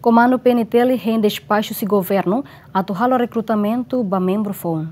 Comando PNTL em despacho se governo atual recrutamento ba membro FON.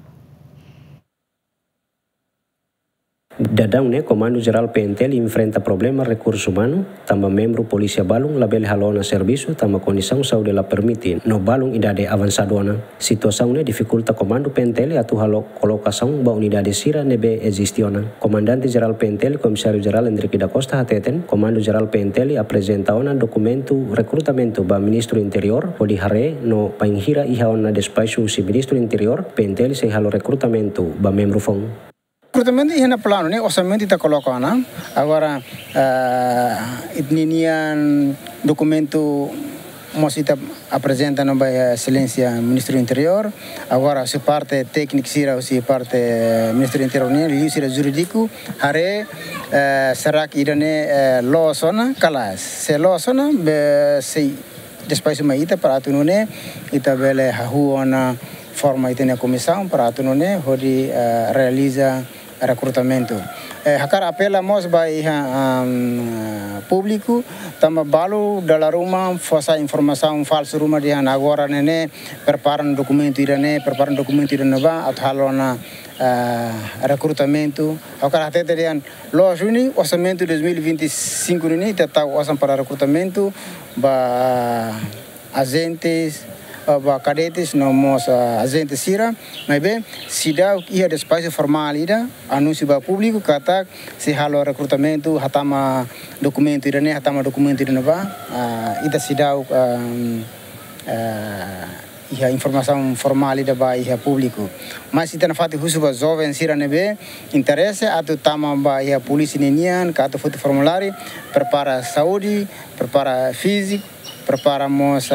Dadang Comando Geral PNTL enfrenta problema recurso humano, tambah membro polícia balung label halona serviço, tambah condição saúde la permite no balung idade avançadona. Situação dificulta Comando PNTL atu halo colocação ba unidade sira nebe existiona. Comandante Geral PNTL Komisario Geral Hendrique da Costa Hateten, Comando Geral PNTL apresenta ona documento recrutamento ba Ministro Interior podi hare no painghira ihaona despacho si Ministro Interior PNTL se halo recrutamento ba membro FON. Recrutamento é na plano, né? Orçamento está colocando, agora etnian documento nós está apresentando para Excelência Ministro do Interior, agora se parte técnica será se parte Ministro do Interior, né? Ele será jurídico, hare será que irane law sona kalas, se law sona se despacho maita para tu né? Ita bele hahuana forma ita na comissão para tu né? Hodi realiza recrutamento. Hakar apela mos by público, tama balu dala rumah fosa informação falsa rumah dia agora nene preparam documento irane ba athalona recrutamento. Hakar até terian lojuni orçamento 2025 ni tetap orçam para recrutamento ba agentes ba cadetes nomos agentes sira, mas bem se dá ia despacho formal ida anúncio ba público kata se halo recrutamento hatama documento ida ne hatama documento ida ba ida se dá ia informação formal ida ba ia público, mas se na fato husu ba jovem sira nebe interesse atu tama ba ia polícia nenian kata foto formulário prepara saúde prepara físico preparamos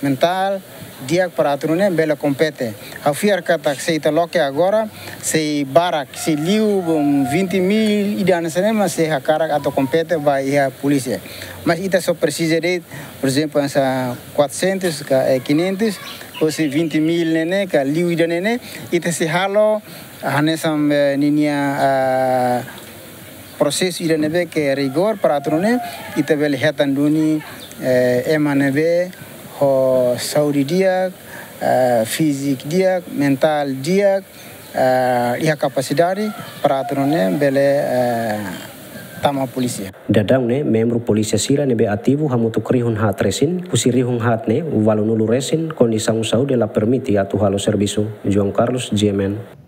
mental dia para aturune bela compete a fiar kata se ita loke agora se barak se liu 20.000 idana cinema se hakara atau compete vai a polícia, mas ita só precisa de por exemplo essa 400 500 ou se 20.000 nene ka liu idana nene ita se halo hanesam ninia processo ida nebe que rigor para aturune ita bela hetan duni emanebe ho saúde dia físico dia mental dia ia capacidade para aturune bele tama polícia. Dadang membro polícia sira nebe ativo hamutu krihun hat resin, kusirihun hat ne, valunulu resin, condição saúde la permite atu halo serviço. João Carlos GMN.